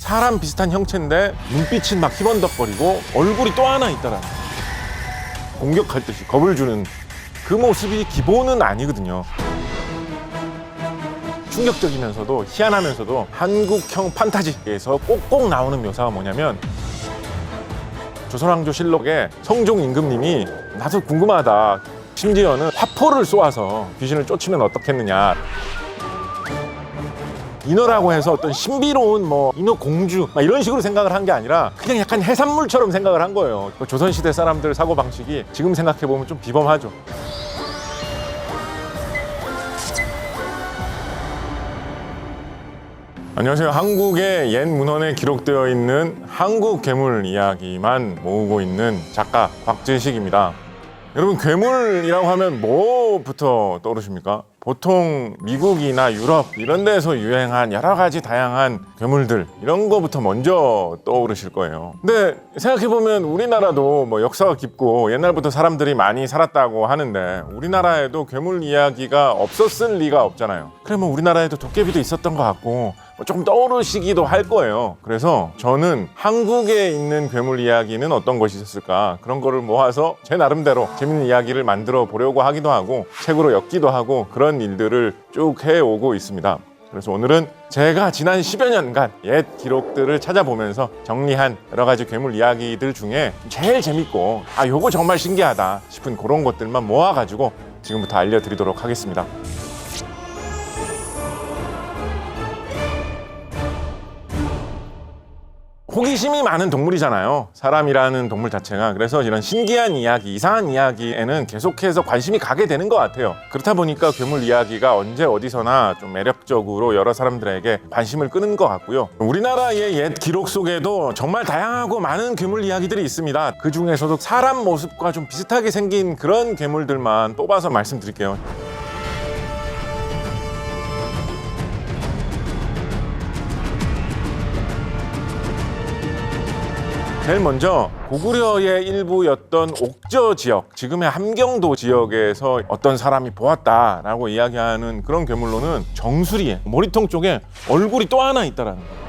사람 비슷한 형체인데 눈빛은 막 희번덕거리고 얼굴이 또 하나 있더라고요. 공격할 듯이 겁을 주는 그 모습이 기본은 아니거든요. 충격적이면서도 희한하면서도 한국형 판타지에서 꼭꼭 나오는 묘사가 뭐냐면, 조선왕조실록에 성종 임금님이 나도 궁금하다, 심지어는 화포를 쏘아서 귀신을 쫓으면 어떻겠느냐, 인어라고 해서 어떤 신비로운 인어 공주 막 이런 식으로 생각을 한 게 아니라 그냥 약간 해산물처럼 생각을 한 거예요. 조선시대 사람들 사고방식이 지금 생각해보면 좀 비범하죠. 안녕하세요. 한국의 옛 문헌에 기록되어 있는 한국 괴물 이야기만 모으고 있는 작가 곽재식입니다. 여러분, 괴물이라고 하면 뭐부터 떠오르십니까? 보통 미국이나 유럽 이런 데서 유행한 여러 가지 다양한 괴물들, 이런 거부터 먼저 떠오르실 거예요. 근데 생각해보면 우리나라도 역사가 깊고 옛날부터 사람들이 많이 살았다고 하는데 우리나라에도 괴물 이야기가 없었을 리가 없잖아요. 그러면 우리나라에도 도깨비도 있었던 것 같고 조금 떠오르시기도 할 거예요. 그래서 저는 한국에 있는 괴물 이야기는 어떤 것이 있었을까, 그런 거를 모아서 제 나름대로 재밌는 이야기를 만들어 보려고 하기도 하고 책으로 엮기도 하고 그런 일들을 쭉 해오고 있습니다. 그래서 오늘은 제가 지난 10여 년간 옛 기록들을 찾아보면서 정리한 여러 가지 괴물 이야기들 중에 제일 재밌고 요거 정말 신기하다 싶은 그런 것들만 모아가지고 지금부터 알려드리도록 하겠습니다. 호기심이 많은 동물이잖아요, 사람이라는 동물 자체가. 그래서 이런 신기한 이야기, 이상한 이야기에는 계속해서 관심이 가게 되는 것 같아요. 그렇다 보니까 괴물 이야기가 언제 어디서나 좀 매력적으로 여러 사람들에게 관심을 끄는 것 같고요. 우리나라의 옛 기록 속에도 정말 다양하고 많은 괴물 이야기들이 있습니다. 그 중에서도 사람 모습과 좀 비슷하게 생긴 그런 괴물들만 뽑아서 말씀드릴게요. 제일 먼저 고구려의 일부였던 옥저 지역, 지금의 함경도 지역에서 어떤 사람이 보았다라고 이야기하는 그런 괴물로는 정수리에, 머리통 쪽에 얼굴이 또 하나 있다라는 거예요.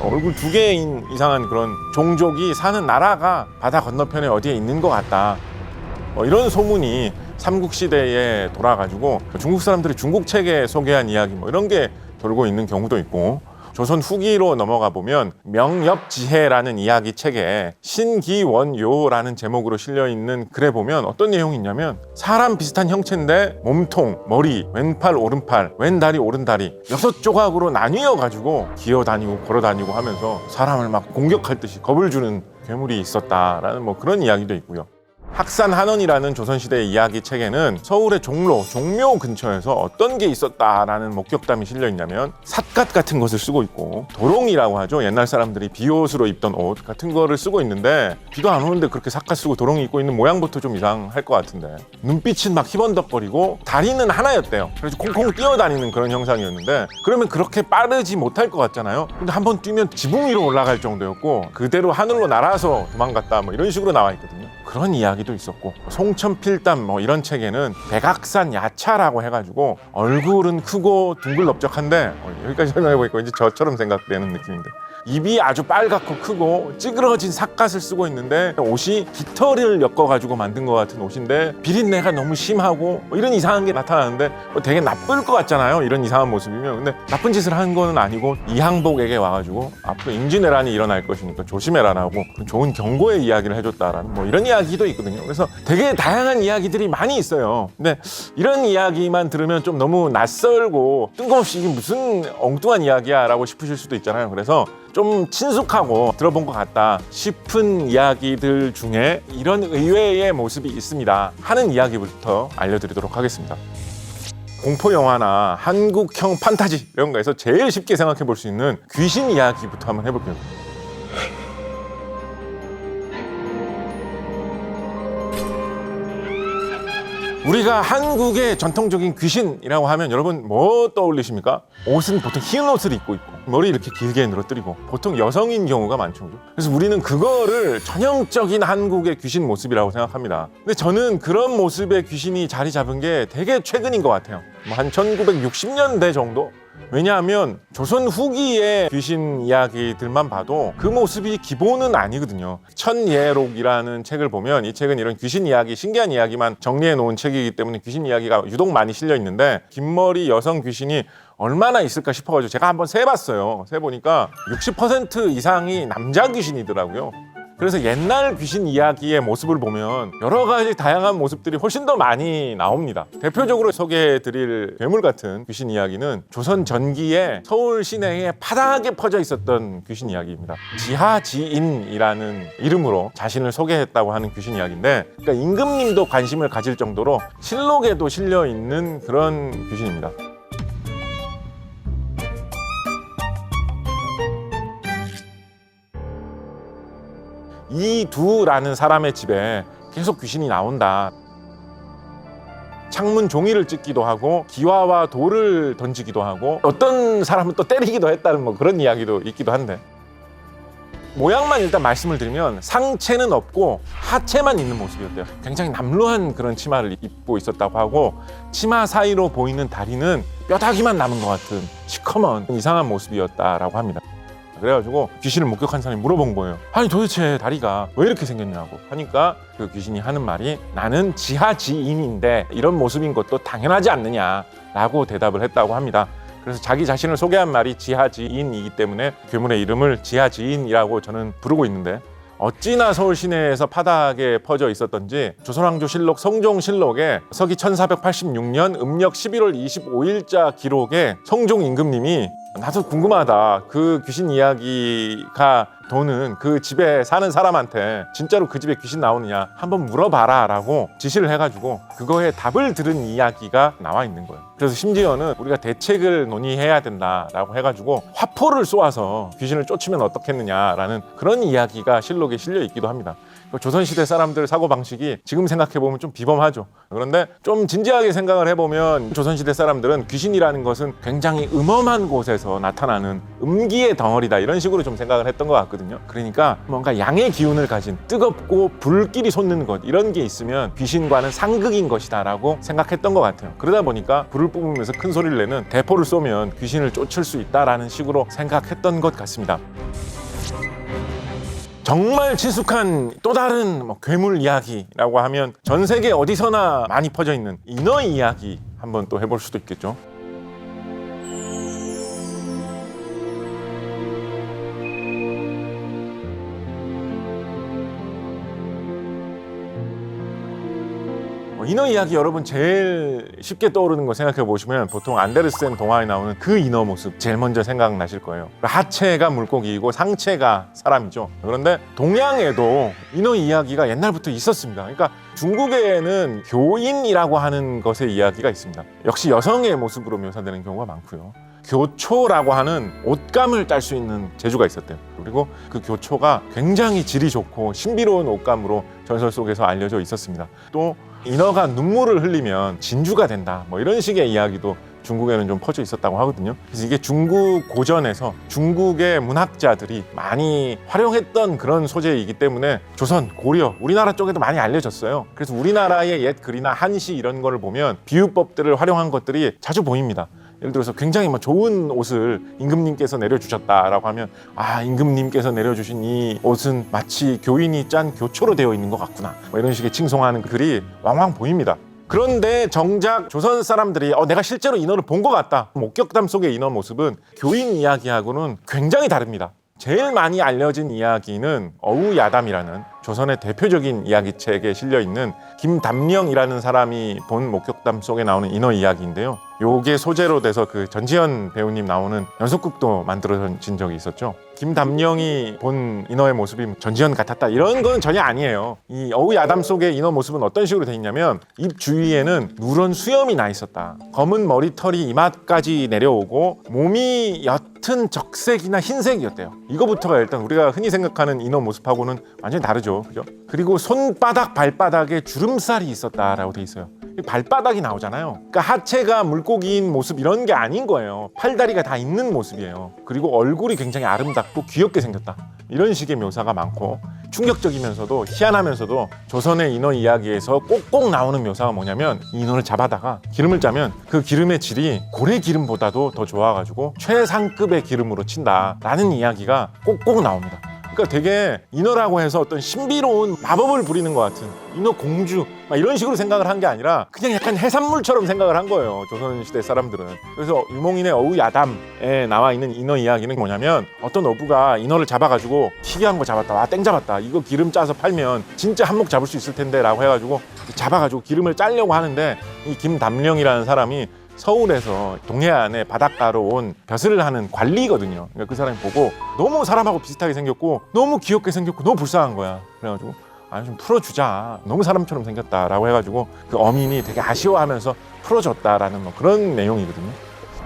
얼굴 두 개인 이상한 그런 종족이 사는 나라가 바다 건너편에 어디에 있는 것 같다, 이런 소문이 삼국시대에 돌아가지고 중국 사람들이 중국책에 소개한 이야기 이런 게 돌고 있는 경우도 있고, 조선 후기로 넘어가 보면 명엽지혜라는 이야기 책에 신기원요라는 제목으로 실려있는 글에 보면 어떤 내용이 있냐면, 사람 비슷한 형체인데 몸통, 머리, 왼팔, 오른팔, 왼다리, 오른다리 6조각으로 나뉘어 가지고 기어다니고 걸어다니고 하면서 사람을 막 공격할 듯이 겁을 주는 괴물이 있었다라는 그런 이야기도 있고요. 학산한원이라는 조선시대 이야기 책에는 서울의 종로, 종묘 근처에서 어떤 게 있었다라는 목격담이 실려있냐면, 삿갓 같은 것을 쓰고 있고, 도롱이라고 하죠. 옛날 사람들이 비옷으로 입던 옷 같은 거를 쓰고 있는데, 비도 안 오는데 그렇게 삿갓 쓰고 도롱이 입고 있는 모양부터 좀 이상할 것 같은데, 눈빛은 막 희번덕거리고 다리는 하나였대요. 그래서 콩콩 뛰어다니는 그런 형상이었는데, 그러면 그렇게 빠르지 못할 것 같잖아요. 근데 한번 뛰면 지붕 위로 올라갈 정도였고 그대로 하늘로 날아서 도망갔다 이런 식으로 나와 있거든요. 그런 이야기도 있었고, 송천필담 이런 책에는 백악산 야차라고 해가지고 얼굴은 크고 둥글넓적한데, 여기까지 설명해보니까 왠지 저처럼 생각되는 느낌인데, 입이 아주 빨갛고 크고 찌그러진 삿갓을 쓰고 있는데 옷이 깃털을 엮어가지고 만든 것 같은 옷인데 비린내가 너무 심하고 이런 이상한 게 나타나는데 되게 나쁠 것 같잖아요, 이런 이상한 모습이면. 근데 나쁜 짓을 한 거는 아니고 이항복에게 와가지고 앞으로 임진왜란이 일어날 것이니까 조심해라라고 좋은 경고의 이야기를 해줬다라는 이런 이야기도 있거든요. 그래서 되게 다양한 이야기들이 많이 있어요. 근데 이런 이야기만 들으면 좀 너무 낯설고 뜬금없이 이게 무슨 엉뚱한 이야기야 라고 싶으실 수도 있잖아요. 그래서 좀 친숙하고 들어본 것 같다 싶은 이야기들 중에 이런 의외의 모습이 있습니다 하는 이야기부터 알려드리도록 하겠습니다. 공포 영화나 한국형 판타지 이런 거에서 제일 쉽게 생각해 볼 수 있는 귀신 이야기부터 한번 해볼게요. 우리가 한국의 전통적인 귀신이라고 하면 여러분 뭐 떠올리십니까? 옷은 보통 흰 옷을 입고 있고 머리 이렇게 길게 늘어뜨리고 보통 여성인 경우가 많죠. 그래서 우리는 그거를 전형적인 한국의 귀신 모습이라고 생각합니다. 근데 저는 그런 모습의 귀신이 자리 잡은 게 되게 최근인 것 같아요. 한 1960년대 정도? 왜냐하면 조선 후기의 귀신 이야기들만 봐도 그 모습이 기본은 아니거든요. 천예록이라는 책을 보면 이 책은 이런 귀신 이야기, 신기한 이야기만 정리해 놓은 책이기 때문에 귀신 이야기가 유독 많이 실려 있는데 긴 머리 여성 귀신이 얼마나 있을까 싶어가지고 제가 한번 세봤어요. 세보니까 60% 이상이 남자 귀신이더라고요. 그래서 옛날 귀신 이야기의 모습을 보면 여러 가지 다양한 모습들이 훨씬 더 많이 나옵니다. 대표적으로 소개해드릴 괴물 같은 귀신 이야기는 조선 전기에 서울 시내에 파다하게 퍼져 있었던 귀신 이야기입니다. 지하지인이라는 이름으로 자신을 소개했다고 하는 귀신 이야기인데, 그러니까 임금님도 관심을 가질 정도로 실록에도 실려 있는 그런 귀신입니다. 이두라는 사람의 집에 계속 귀신이 나온다. 창문 종이를 찢기도 하고 기와와 돌을 던지기도 하고 어떤 사람은 또 때리기도 했다는 뭐 그런 이야기도 있기도 한데, 모양만 일단 말씀을 드리면 상체는 없고 하체만 있는 모습이었대요. 굉장히 남루한 그런 치마를 입고 있었다고 하고 치마 사이로 보이는 다리는 뼈다귀만 남은 것 같은 시커먼 이상한 모습이었다라고 합니다. 그래가지고 귀신을 목격한 사람이 물어본 거예요. 아니 도대체 다리가 왜 이렇게 생겼냐고 하니까 그 귀신이 하는 말이 나는 지하지인인데 이런 모습인 것도 당연하지 않느냐라고 대답을 했다고 합니다. 그래서 자기 자신을 소개한 말이 지하지인이기 때문에 괴물의 이름을 지하지인이라고 저는 부르고 있는데, 어찌나 서울 시내에서 파다하게 퍼져 있었던지 조선왕조실록 성종실록에 서기 1486년 음력 11월 25일자 기록에 성종 임금님이 나도 궁금하다. 그 귀신 이야기가 도는 그 집에 사는 사람한테 진짜로 그 집에 귀신 나오느냐 한번 물어봐라 라고 지시를 해가지고 그거에 답을 들은 이야기가 나와 있는 거예요. 그래서 심지어는 우리가 대책을 논의해야 된다라고 해가지고 화포를 쏘아서 귀신을 쫓으면 어떻겠느냐라는 그런 이야기가 실록에 실려 있기도 합니다. 조선시대 사람들 사고방식이 지금 생각해보면 좀 비범하죠. 그런데 좀 진지하게 생각을 해보면 조선시대 사람들은 귀신이라는 것은 굉장히 음험한 곳에서 나타나는 음기의 덩어리다 이런 식으로 좀 생각을 했던 것 같거든요. 그러니까 뭔가 양의 기운을 가진 뜨겁고 불길이 솟는 것 이런 게 있으면 귀신과는 상극인 것이다 라고 생각했던 것 같아요. 그러다 보니까 불을 뿜으면서 큰 소리를 내는 대포를 쏘면 귀신을 쫓을 수 있다라는 식으로 생각했던 것 같습니다. 정말 친숙한 또 다른 괴물 이야기라고 하면 전 세계 어디서나 많이 퍼져 있는 인어 이야기 한번 또 해볼 수도 있겠죠. 인어 이야기 여러분 제일 쉽게 떠오르는 거 생각해 보시면 보통 안데르센 동화에 나오는 그 인어 모습 제일 먼저 생각나실 거예요. 하체가 물고기이고 상체가 사람이죠. 그런데 동양에도 인어 이야기가 옛날부터 있었습니다. 그러니까 중국에는 교인이라고 하는 것의 이야기가 있습니다. 역시 여성의 모습으로 묘사되는 경우가 많고요. 교초라고 하는 옷감을 딸 수 있는 재주가 있었대요. 그리고 그 교초가 굉장히 질이 좋고 신비로운 옷감으로 전설 속에서 알려져 있었습니다. 또 인어가 눈물을 흘리면 진주가 된다 뭐 이런 식의 이야기도 중국에는 좀 퍼져 있었다고 하거든요. 그래서 이게 중국 고전에서 중국의 문학자들이 많이 활용했던 그런 소재이기 때문에 조선, 고려, 우리나라 쪽에도 많이 알려졌어요. 그래서 우리나라의 옛 글이나 한시 이런 거를 보면 비유법들을 활용한 것들이 자주 보입니다. 예를 들어서 굉장히 좋은 옷을 임금님께서 내려주셨다라고 하면 아, 임금님께서 내려주신 이 옷은 마치 교인이 짠 교초로 되어 있는 것 같구나 뭐 이런 식의 칭송하는 글이 왕왕 보입니다. 그런데 정작 조선 사람들이 내가 실제로 인어를 본 것 같다. 목격담 속의 인어 모습은 교인 이야기하고는 굉장히 다릅니다. 제일 많이 알려진 이야기는 어우야담이라는 조선의 대표적인 이야기책에 실려있는 김담령이라는 사람이 본 목격담 속에 나오는 인어 이야기인데요. 요게 소재로 돼서 그 전지현 배우님 나오는 연속극도 만들어진 적이 있었죠. 김담령이 본 인어의 모습이 전지현 같았다 이런 건 전혀 아니에요. 이 어우야담 속의 인어 모습은 어떤 식으로 돼 있냐면 입 주위에는 누런 수염이 나 있었다. 검은 머리털이 이마까지 내려오고 몸이 옅은 적색이나 흰색이었대요. 이거부터가 일단 우리가 흔히 생각하는 인어 모습하고는 완전히 다르죠. 그죠? 그리고 손바닥 발바닥에 주름살이 있었다라고 돼 있어요. 발바닥이 나오잖아요. 그러니까 하체가 물고기인 모습 이런 게 아닌 거예요. 팔다리가 다 있는 모습이에요. 그리고 얼굴이 굉장히 아름답고 귀엽게 생겼다. 이런 식의 묘사가 많고 충격적이면서도 희한하면서도 조선의 인어 이야기에서 꼭꼭 나오는 묘사가 뭐냐면 이 인어를 잡아다가 기름을 짜면 그 기름의 질이 고래 기름보다도 더 좋아가지고 최상급의 기름으로 친다라는 이야기가 꼭꼭 나옵니다. 그러니까 되게 인어라고 해서 어떤 신비로운 마법을 부리는 것 같은 인어 공주 막 이런 식으로 생각을 한 게 아니라 그냥 약간 해산물처럼 생각을 한 거예요, 조선시대 사람들은. 그래서 유몽인의 어우야담에 나와 있는 인어 이야기는 뭐냐면 어떤 어부가 인어를 잡아가지고 희귀한 거 잡았다, 와 땡 잡았다, 이거 기름 짜서 팔면 진짜 한몫 잡을 수 있을 텐데 라고 해가지고 잡아가지고 기름을 짜려고 하는데 이 김담령이라는 사람이 서울에서 동해안에 바닷가로 온 벼슬을 하는 관리거든요. 그러니까 그 사람이 보고 너무 사람하고 비슷하게 생겼고 너무 귀엽게 생겼고 너무 불쌍한 거야. 그래가지고 좀 풀어주자, 너무 사람처럼 생겼다라고 해가지고 그 어민이 되게 아쉬워하면서 풀어줬다라는 뭐 그런 내용이거든요.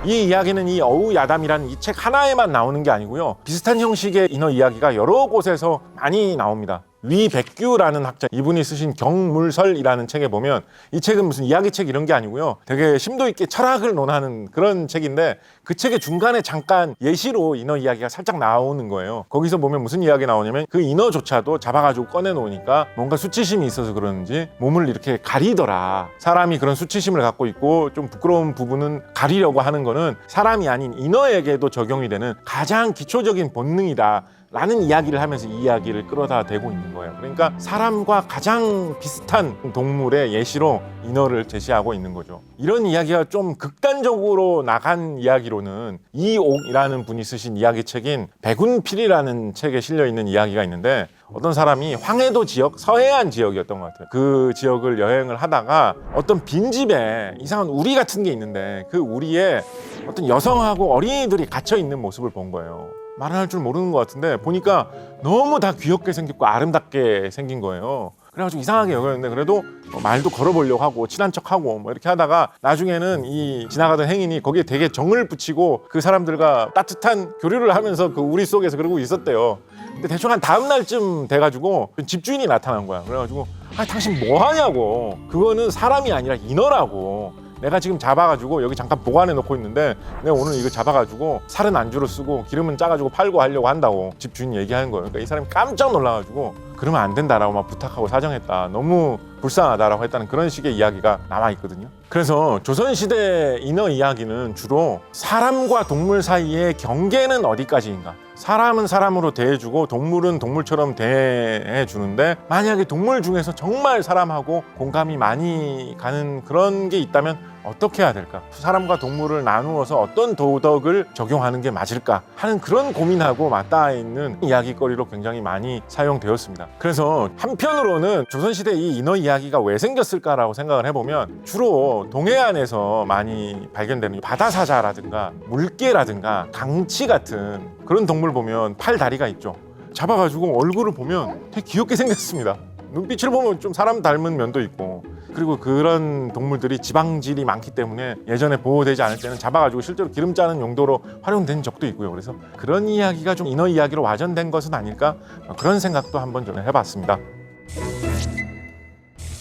이 이야기는 이 어우야담이라는 이 책 하나에만 나오는 게 아니고요, 비슷한 형식의 인어 이야기가 여러 곳에서 많이 나옵니다. 위백규라는 학자, 이분이 쓰신 경물설이라는 책에 보면, 이 책은 무슨 이야기책 이런 게 아니고요, 되게 심도 있게 철학을 논하는 그런 책인데 그 책의 중간에 잠깐 예시로 인어 이야기가 살짝 나오는 거예요. 거기서 보면 무슨 이야기 나오냐면 그 인어조차도 잡아가지고 꺼내놓으니까 뭔가 수치심이 있어서 그러는지 몸을 이렇게 가리더라. 사람이 그런 수치심을 갖고 있고 좀 부끄러운 부분은 가리려고 하는 거는 사람이 아닌 인어에게도 적용이 되는 가장 기초적인 본능이다 라는 이야기를 하면서 이 이야기를 끌어다 대고 있는 거예요. 그러니까 사람과 가장 비슷한 동물의 예시로 인어를 제시하고 있는 거죠. 이런 이야기가 좀 극단적으로 나간 이야기로는 이옥이라는 분이 쓰신 이야기책인 백운필이라는 책에 실려있는 이야기가 있는데, 어떤 사람이 황해도 지역, 서해안 지역이었던 것 같아요. 그 지역을 여행을 하다가 어떤 빈집에 이상한 우리 같은 게 있는데 그 우리에 어떤 여성하고 어린이들이 갇혀 있는 모습을 본 거예요. 말을 할 줄 모르는 것 같은데 보니까 너무 다 귀엽게 생겼고 아름답게 생긴 거예요. 그래가지고 이상하게 여겼는데 그래도 말도 걸어보려고 하고 친한 척하고 뭐 이렇게 하다가 나중에는 이 지나가던 행인이 거기에 되게 정을 붙이고 그 사람들과 따뜻한 교류를 하면서 그 우리 속에서 그러고 있었대요. 근데 대충 한 다음 날쯤 돼가지고 집주인이 나타난 거야. 그래가지고 당신 뭐 하냐고, 그거는 사람이 아니라 인어라고, 내가 지금 잡아가지고 여기 잠깐 보관해 놓고 있는데 내가 오늘 이거 잡아가지고 살은 안주로 쓰고 기름은 짜가지고 팔고 하려고 한다고 집주인이 얘기하는 거예요. 그러니까 이 사람이 깜짝 놀라가지고 그러면 안 된다라고 막 부탁하고 사정했다, 너무 불쌍하다라고 했다는 그런 식의 이야기가 나와 있거든요. 그래서 조선시대 인어 이야기는 주로 사람과 동물 사이의 경계는 어디까지인가, 사람은 사람으로 대해주고 동물은 동물처럼 대해주는데 만약에 동물 중에서 정말 사람하고 공감이 많이 가는 그런 게 있다면 어떻게 해야 될까, 사람과 동물을 나누어서 어떤 도덕을 적용하는 게 맞을까 하는 그런 고민하고 맞닿아 있는 이야기거리로 굉장히 많이 사용되었습니다. 그래서 한편으로는 조선시대 이 인어 이야기가 왜 생겼을까라고 생각을 해보면 주로 동해안에서 많이 발견되는 바다사자라든가 물개라든가 강치 같은 그런 동물 보면 팔 다리가 있죠. 잡아가지고 얼굴을 보면 되게 귀엽게 생겼습니다. 눈빛을 보면 좀 사람 닮은 면도 있고, 그리고 그런 동물들이 지방질이 많기 때문에 예전에 보호되지 않을 때는 잡아가지고 실제로 기름 짜는 용도로 활용된 적도 있고요. 그래서 그런 이야기가 좀 인어 이야기로 와전된 것은 아닐까, 그런 생각도 한번 저는 해봤습니다.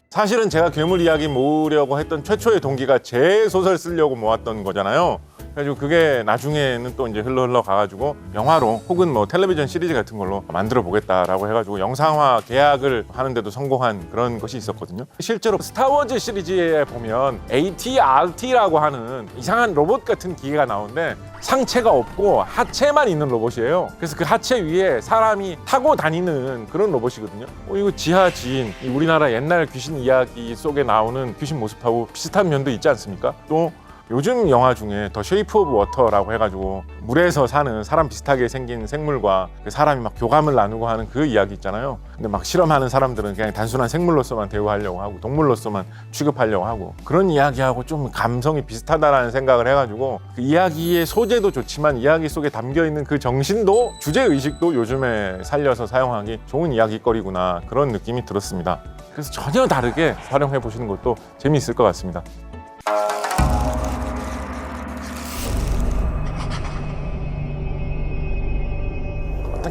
사실은 제가 괴물 이야기 모으려고 했던 최초의 동기가 제 소설 쓰려고 모았던 거잖아요. 그래가지고 그게 나중에는 또 이제 흘러 가가지고 영화로 혹은 뭐 텔레비전 시리즈 같은 걸로 만들어 보겠다라고 해가지고 영상화 계약을 하는데도 성공한 그런 것이 있었거든요. 실제로 스타워즈 시리즈에 보면 AT-RT라고 하는 이상한 로봇 같은 기계가 나오는데 상체가 없고 하체만 있는 로봇이에요. 그래서 그 하체 위에 사람이 타고 다니는 그런 로봇이거든요. 이거 지하 지인, 우리나라 옛날 귀신 이야기 속에 나오는 귀신 모습하고 비슷한 면도 있지 않습니까? 또 요즘 영화 중에 더 쉐이프 오브 워터라고 해가지고 물에서 사는 사람 비슷하게 생긴 생물과 그 사람이 막 교감을 나누고 하는 그 이야기 있잖아요. 근데 막 실험하는 사람들은 그냥 단순한 생물로서만 대우하려고 하고 동물로서만 취급하려고 하고, 그런 이야기하고 좀 감성이 비슷하다라는 생각을 해가지고 그 이야기의 소재도 좋지만 이야기 속에 담겨있는 그 정신도, 주제의식도 요즘에 살려서 사용하기 좋은 이야기거리구나, 그런 느낌이 들었습니다. 그래서 전혀 다르게 활용해 보시는 것도 재미있을 것 같습니다.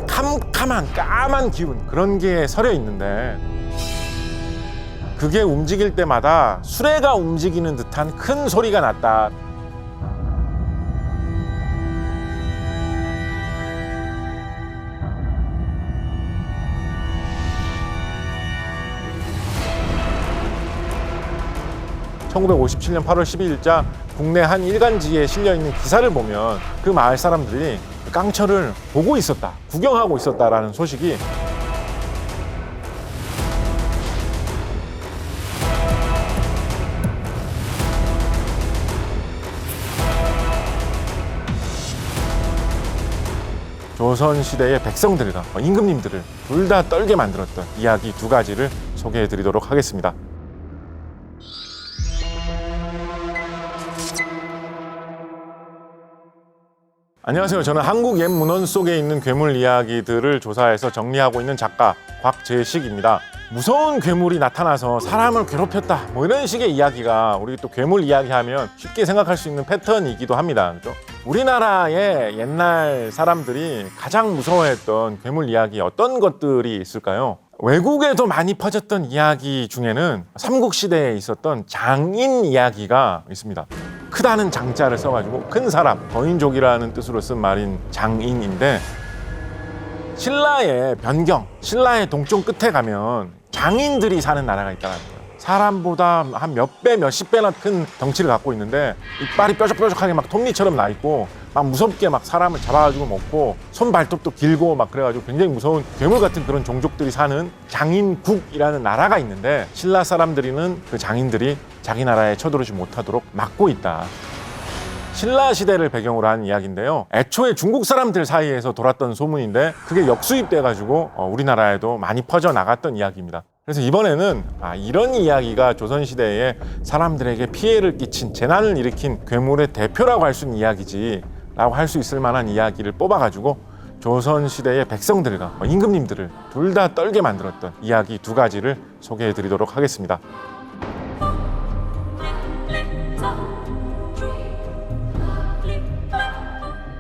캄캄한 까만 기운, 그런 게 서려 있는데 그게 움직일 때마다 수레가 움직이는 듯한 큰 소리가 났다. (1957년 8월 12일자) 국내 한 일간지에 실려있는 기사를 보면 그 마을 사람들이 깡철을 보고 있었다, 구경하고 있었다라는 소식이 조선시대의 백성들과 임금님들을 둘 다 떨게 만들었던 이야기 두 가지를 소개해 드리도록 하겠습니다. 안녕하세요. 저는 한국 옛 문헌 속에 있는 괴물 이야기들을 조사해서 정리하고 있는 작가 곽재식입니다. 무서운 괴물이 나타나서 사람을 괴롭혔다, 뭐 이런 식의 이야기가 우리 또 괴물 이야기하면 쉽게 생각할 수 있는 패턴이기도 합니다. 그렇죠? 우리나라의 옛날 사람들이 가장 무서워했던 괴물 이야기 어떤 것들이 있을까요? 외국에도 많이 퍼졌던 이야기 중에는 삼국시대에 있었던 장인 이야기가 있습니다. 크다는 장자를 써가지고 큰 사람, 거인족이라는 뜻으로 쓴 말인 장인인데, 신라의 변경, 신라의 동쪽 끝에 가면 장인들이 사는 나라가 있다는 거예요. 사람보다 한 몇 배, 몇십 배나 큰 덩치를 갖고 있는데 이빨이 뾰족뾰족하게 막 톱니처럼 나 있고 막 무섭게 막 사람을 잡아가지고 먹고 손 발톱도 길고 막 그래가지고 굉장히 무서운 괴물 같은 그런 종족들이 사는 장인국이라는 나라가 있는데, 신라 사람들이는 그 장인들이 자기 나라에 쳐들어오지 못하도록 막고 있다. 신라 시대를 배경으로 한 이야기인데요. 애초에 중국 사람들 사이에서 돌았던 소문인데 그게 역수입돼가지고 우리나라에도 많이 퍼져나갔던 이야기입니다. 그래서 이번에는 이런 이야기가 조선시대에 사람들에게 피해를 끼친, 재난을 일으킨 괴물의 대표라고 할 수 있는 이야기지 라고 할 수 있을 만한 이야기를 뽑아가지고 조선시대의 백성들과 임금님들을 둘 다 떨게 만들었던 이야기 두 가지를 소개해 드리도록 하겠습니다.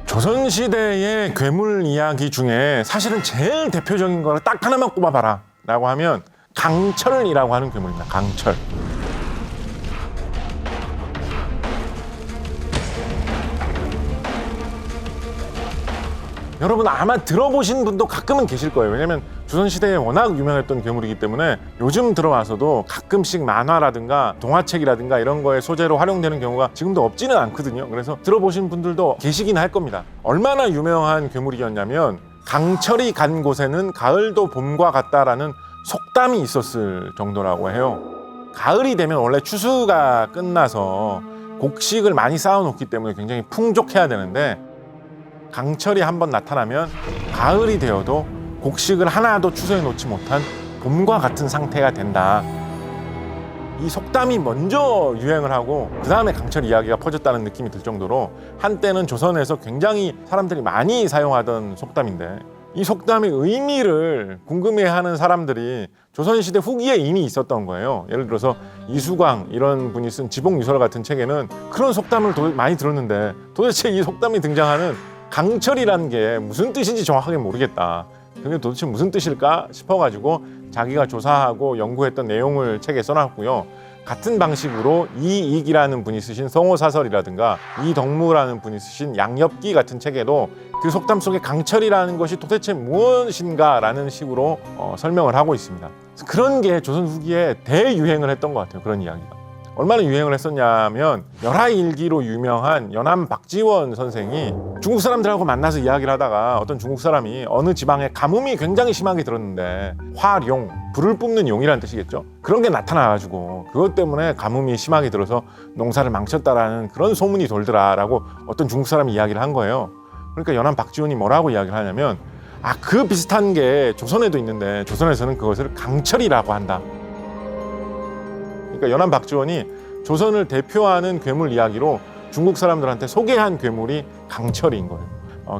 조선시대의 괴물 이야기 중에 사실은 제일 대표적인 거를 딱 하나만 꼽아봐라 라고 하면 강철이라고 하는 괴물입니다. 강철. 여러분 아마 들어보신 분도 가끔은 계실 거예요. 왜냐면 조선시대에 워낙 유명했던 괴물이기 때문에 요즘 들어와서도 가끔씩 만화라든가 동화책이라든가 이런 거에 소재로 활용되는 경우가 지금도 없지는 않거든요. 그래서 들어보신 분들도 계시긴 할 겁니다. 얼마나 유명한 괴물이었냐면, 강철이 간 곳에는 가을도 봄과 같다라는 속담이 있었을 정도라고 해요. 가을이 되면 원래 추수가 끝나서 곡식을 많이 쌓아놓기 때문에 굉장히 풍족해야 되는데, 강철이 한번 나타나면 가을이 되어도 곡식을 하나도 추수해 놓지 못한 봄과 같은 상태가 된다. 이 속담이 먼저 유행을 하고 그 다음에 강철 이야기가 퍼졌다는 느낌이 들 정도로 한때는 조선에서 굉장히 사람들이 많이 사용하던 속담인데, 이 속담의 의미를 궁금해하는 사람들이 조선시대 후기에 이미 있었던 거예요. 예를 들어서 이수광 이런 분이 쓴 지복유설 같은 책에는 그런 속담을 많이 들었는데 도대체 이 속담이 등장하는 강철이라는 게 무슨 뜻인지 정확하게 모르겠다. 그게 도대체 무슨 뜻일까 싶어가지고 자기가 조사하고 연구했던 내용을 책에 써놨고요. 같은 방식으로 이익이라는 분이 쓰신 성호사설이라든가 이덕무라는 분이 쓰신 양엽기 같은 책에도 그 속담 속에 강철이라는 것이 도대체 무엇인가라는 식으로 설명을 하고 있습니다. 그런 게 조선 후기에 대유행을 했던 것 같아요. 그런 이야기가. 얼마나 유행을 했었냐면 열하일기로 유명한 연암 박지원 선생이 중국 사람들하고 만나서 이야기를 하다가 어떤 중국 사람이 어느 지방에 가뭄이 굉장히 심하게 들었는데, 화룡, 불을 뿜는 용이라는 뜻이겠죠. 그런 게 나타나가지고 그것 때문에 가뭄이 심하게 들어서 농사를 망쳤다라는 그런 소문이 돌더라라고 어떤 중국 사람이 이야기를 한 거예요. 그러니까 연암 박지원이 뭐라고 이야기를 하냐면, 그 비슷한 게 조선에도 있는데 조선에서는 그것을 강철이라고 한다. 그러니까 연암 박지원이 조선을 대표하는 괴물 이야기로 중국 사람들한테 소개한 괴물이 강철인 거예요.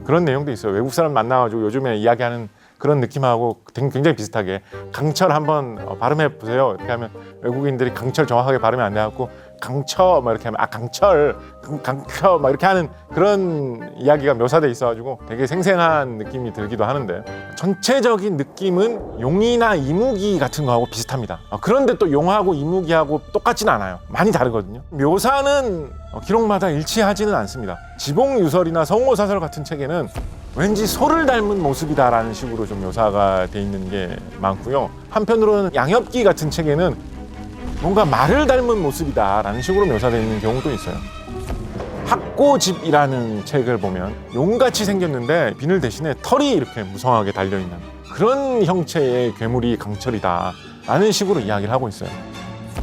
그런 내용도 있어요. 외국 사람 만나가지고 요즘에 이야기하는 그런 느낌하고 굉장히 비슷하게 강철 한번 발음해 보세요. 이렇게 하면 외국인들이 강철 정확하게 발음이 안 돼갖고 강처 막 이렇게 하면 강철 강처 막 이렇게 하는 그런 이야기가 묘사돼 있어가지고 되게 생생한 느낌이 들기도 하는데, 전체적인 느낌은 용이나 이무기 같은 거하고 비슷합니다. 그런데 또 용하고 이무기하고 똑같지는 않아요. 많이 다르거든요. 묘사는 기록마다 일치하지는 않습니다. 지봉유설이나 성호사설 같은 책에는 왠지 소를 닮은 모습이다라는 식으로 좀 묘사가 돼 있는 게 많고요. 한편으로는 양엽기 같은 책에는 뭔가 말을 닮은 모습이다라는 식으로 묘사되어 있는 경우도 있어요. 학고집이라는 책을 보면 용같이 생겼는데 비늘 대신에 털이 이렇게 무성하게 달려있는 그런 형체의 괴물이 강철이다라는 식으로 이야기를 하고 있어요.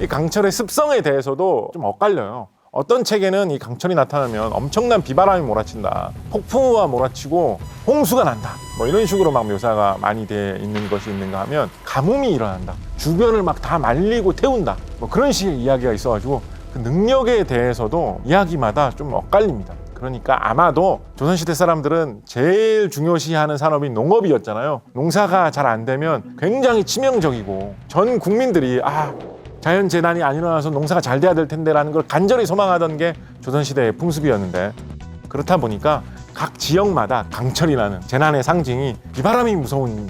이 강철의 습성에 대해서도 좀 엇갈려요. 어떤 책에는 이 강철이 나타나면 엄청난 비바람이 몰아친다, 폭풍우가 몰아치고 홍수가 난다, 뭐 이런 식으로 막 묘사가 많이 돼 있는 것이 있는가 하면 가뭄이 일어난다, 주변을 막 다 말리고 태운다, 뭐 그런 식의 이야기가 있어가지고 그 능력에 대해서도 이야기마다 좀 엇갈립니다. 그러니까 아마도 조선시대 사람들은 제일 중요시하는 산업이 농업이었잖아요. 농사가 잘 안 되면 굉장히 치명적이고 전 국민들이 자연재난이 안 일어나서 농사가 잘 돼야 될 텐데라는 걸 간절히 소망하던 게 조선시대의 풍습이었는데, 그렇다 보니까 각 지역마다 강철이라는 재난의 상징이 비바람이 무서운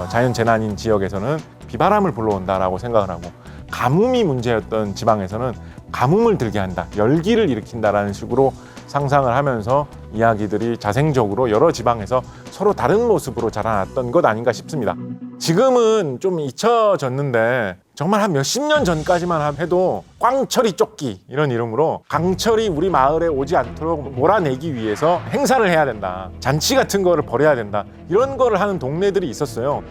자연재난인 지역에서는 비바람을 불러온다라고 생각을 하고, 가뭄이 문제였던 지방에서는 가뭄을 들게 한다, 열기를 일으킨다라는 식으로 상상을 하면서 이야기들이 자생적으로 여러 지방에서 서로 다른 모습으로 자라났던 것 아닌가 싶습니다. 지금은 좀 잊혀졌는데 정말 한 몇십 년 전까지만 해도 꽝철이 쫓기 이런 이름으로 강철이 우리 마을에 오지 않도록 몰아내기 위해서 행사를 해야 된다, 잔치 같은 거를 벌여야 된다, 이런 거를 하는 동네들이 있었어요.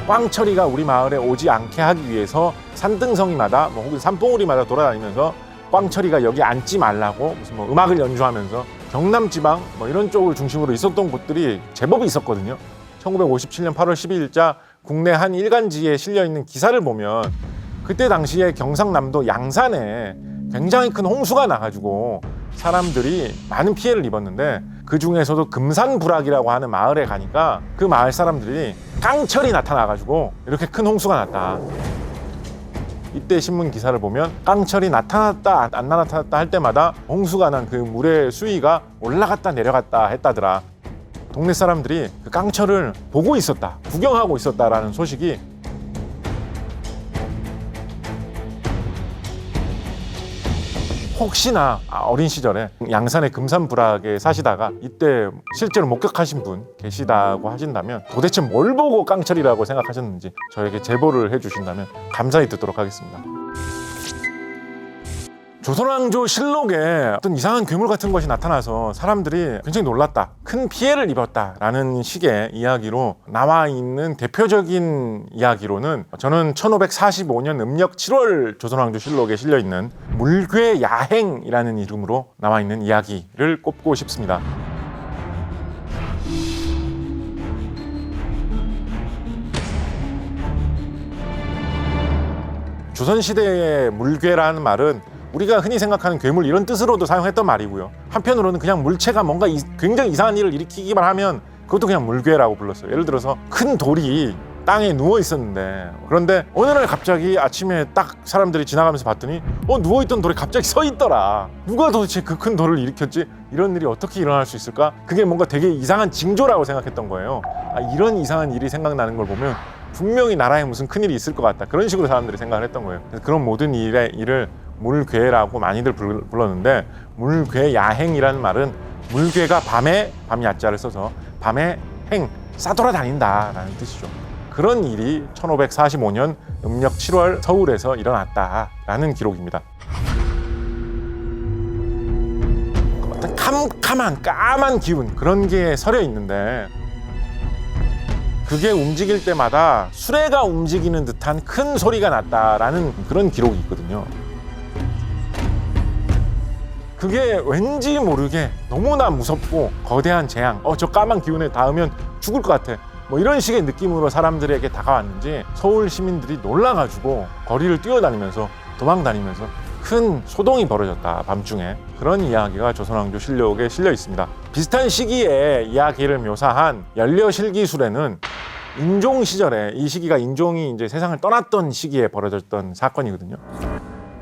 꽝철이가 우리 마을에 오지 않게 하기 위해서 산등성이마다 혹은 산봉우리마다 돌아다니면서 꽝철이가 여기 앉지 말라고 무슨 음악을 연주하면서 경남 지방 이런 쪽을 중심으로 있었던 곳들이 제법 있었거든요. 1957년 8월 12일자 국내 한 일간지에 실려있는 기사를 보면 그때 당시에 경상남도 양산에 굉장히 큰 홍수가 나가지고 사람들이 많은 피해를 입었는데, 그 중에서도 금산불악이라고 하는 마을에 가니까 그 마을 사람들이 깡철이 나타나가지고 이렇게 큰 홍수가 났다. 이때 신문 기사를 보면 깡철이 나타났다 안 나타났다 할 때마다 홍수가 난 그 물의 수위가 올라갔다 내려갔다 했다더라. 동네 사람들이 그 깡철을 보고 있었다, 구경하고 있었다라는 소식이 혹시나 어린 시절에 양산의 금산불악에 사시다가 이때 실제로 목격하신 분 계시다고 하신다면 도대체 뭘 보고 깡철이라고 생각하셨는지 저에게 제보를 해주신다면 감사히 듣도록 하겠습니다. 조선왕조 실록에 어떤 이상한 괴물 같은 것이 나타나서 사람들이 굉장히 놀랐다, 큰 피해를 입었다라는 식의 이야기로 나와 있는 대표적인 이야기로는 저는 1545년 음력 7월 조선왕조 실록에 실려있는 물괴야행이라는 이름으로 나와 있는 이야기를 꼽고 싶습니다. 조선시대의 물괴라는 말은 우리가 흔히 생각하는 괴물 이런 뜻으로도 사용했던 말이고요. 한편으로는 그냥 물체가 뭔가 굉장히 이상한 일을 일으키기만 하면 그것도 그냥 물괴라고 불렀어요. 예를 들어서 큰 돌이 땅에 누워 있었는데, 그런데 어느 날 갑자기 아침에 딱 사람들이 지나가면서 봤더니 누워있던 돌이 갑자기 서 있더라. 누가 도대체 그 큰 돌을 일으켰지? 이런 일이 어떻게 일어날 수 있을까? 그게 뭔가 되게 이상한 징조라고 생각했던 거예요. 이런 이상한 일이 생각나는 걸 보면 분명히 나라에 무슨 큰일이 있을 것 같다, 그런 식으로 사람들이 생각을 했던 거예요. 그래서 그런 모든 일을 물괴라고 많이들 불렀는데, 물괴야행이라는 말은 물괴가 밤 야자를 써서 밤에 싸돌아다닌다라는 뜻이죠. 그런 일이 1545년 음력 7월 서울에서 일어났다라는 기록입니다. 어떤 캄캄한 까만 기운, 그런 게 서려 있는데 그게 움직일 때마다 수레가 움직이는 듯한 큰 소리가 났다라는 그런 기록이 있거든요. 그게 왠지 모르게 너무나 무섭고 거대한 재앙, 저 까만 기운에 닿으면 죽을 것 같아, 뭐 이런 식의 느낌으로 사람들에게 다가왔는지 서울 시민들이 놀라가지고 거리를 뛰어다니면서 도망다니면서 큰 소동이 벌어졌다, 밤중에. 그런 이야기가 조선왕조실록에 실려 있습니다. 비슷한 시기에 이야기를 묘사한 연려실기술에는 인종 시절에, 이 시기가 인종이 이제 세상을 떠났던 시기에 벌어졌던 사건이거든요.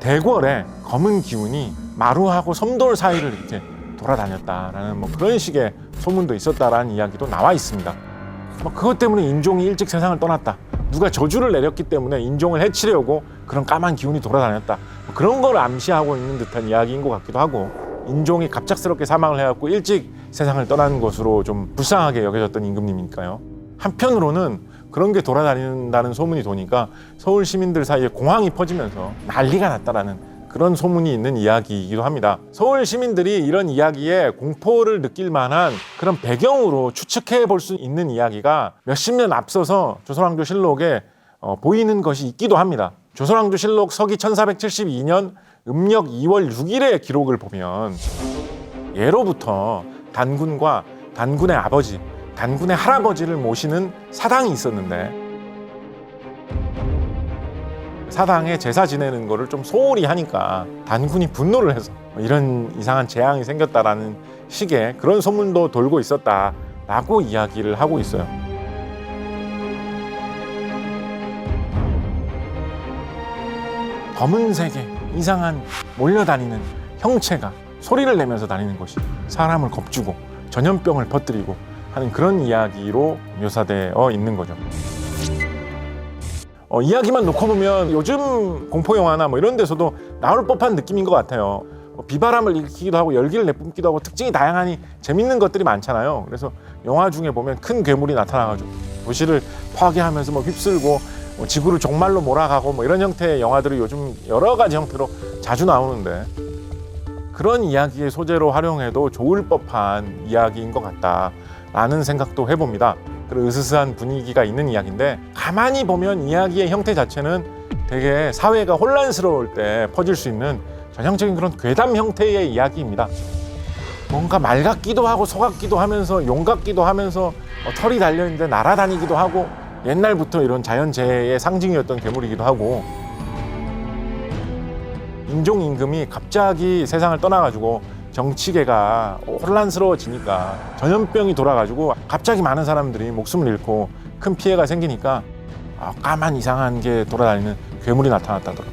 대궐에 검은 기운이 마루하고 섬돌 사이를 이렇게 돌아다녔다라는 뭐 그런 식의 소문도 있었다라는 이야기도 나와 있습니다. 뭐 그것 때문에 인종이 일찍 세상을 떠났다, 누가 저주를 내렸기 때문에 인종을 해치려고 그런 까만 기운이 돌아다녔다, 뭐 그런 걸 암시하고 있는 듯한 이야기인 것 같기도 하고, 인종이 갑작스럽게 사망을 해갖고 일찍 세상을 떠나는 것으로 좀 불쌍하게 여겨졌던 임금님이니까요. 한편으로는 그런 게 돌아다닌다는 소문이 도니까 서울 시민들 사이에 공황이 퍼지면서 난리가 났다라는 그런 소문이 있는 이야기이기도 합니다. 서울 시민들이 이런 이야기에 공포를 느낄 만한 그런 배경으로 추측해 볼 수 있는 이야기가 몇십 년 앞서서 조선왕조실록에 보이는 것이 있기도 합니다. 조선왕조실록 서기 1472년 음력 2월 6일의 기록을 보면 예로부터 단군과 단군의 아버지, 단군의 할아버지를 모시는 사당이 있었는데, 사당에 제사 지내는 거를 좀 소홀히 하니까 단군이 분노를 해서 이런 이상한 재앙이 생겼다라는 식의 그런 소문도 돌고 있었다라고 이야기를 하고 있어요. 검은색의 이상한 몰려다니는 형체가 소리를 내면서 다니는 것이 사람을 겁주고 전염병을 퍼뜨리고 하는 그런 이야기로 묘사되어 있는 거죠. 이야기만 놓고 보면 요즘 공포영화나 뭐 이런 데서도 나올 법한 느낌인 것 같아요. 비바람을 일으키기도 하고 열기를 내뿜기도 하고 특징이 다양하니 재밌는 것들이 많잖아요. 그래서 영화 중에 보면 큰 괴물이 나타나가지고 도시를 파괴하면서 뭐 휩쓸고 지구를 종말로 몰아가고 뭐 이런 형태의 영화들이 요즘 여러 가지 형태로 자주 나오는데, 그런 이야기의 소재로 활용해도 좋을 법한 이야기인 것 같다라는 생각도 해봅니다. 그런 으스스한 분위기가 있는 이야기인데, 가만히 보면 이야기의 형태 자체는 되게 사회가 혼란스러울 때 퍼질 수 있는 전형적인 그런 괴담 형태의 이야기입니다. 뭔가 말 같기도 하고 소 같기도 하면서 용 같기도 하면서 털이 달려있는데 날아다니기도 하고, 옛날부터 이런 자연재해의 상징이었던 괴물이기도 하고, 인종 임금이 갑자기 세상을 떠나가지고 정치계가 혼란스러워지니까 전염병이 돌아가지고 갑자기 많은 사람들이 목숨을 잃고 큰 피해가 생기니까 까만 이상한 게 돌아다니는 괴물이 나타났다더라.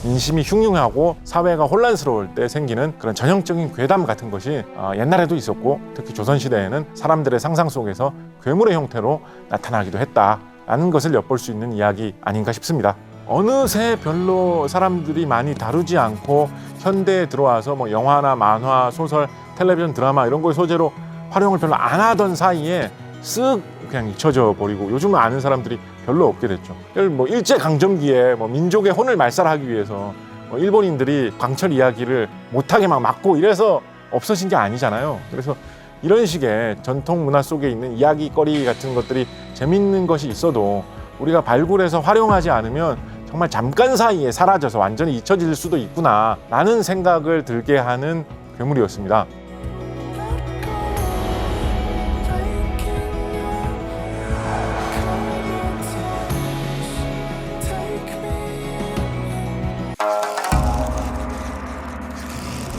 민심이 흉흉하고 사회가 혼란스러울 때 생기는 그런 전형적인 괴담 같은 것이 옛날에도 있었고, 특히 조선시대에는 사람들의 상상 속에서 괴물의 형태로 나타나기도 했다라는 것을 엿볼 수 있는 이야기 아닌가 싶습니다. 어느새 별로 사람들이 많이 다루지 않고 현대에 들어와서 뭐 영화나 만화, 소설, 텔레비전, 드라마 이런 걸 소재로 활용을 별로 안 하던 사이에 쓱 그냥 잊혀져 버리고 요즘은 아는 사람들이 별로 없게 됐죠. 뭐 일제강점기에 뭐 민족의 혼을 말살하기 위해서 뭐 일본인들이 광철 이야기를 못하게 막 막고 이래서 없어진 게 아니잖아요. 그래서 이런 식의 전통 문화 속에 있는 이야기거리 같은 것들이 재밌는 것이 있어도 우리가 발굴해서 활용하지 않으면 정말 잠깐 사이에 사라져서 완전히 잊혀질 수도 있구나 라는 생각을 들게 하는 괴물이었습니다.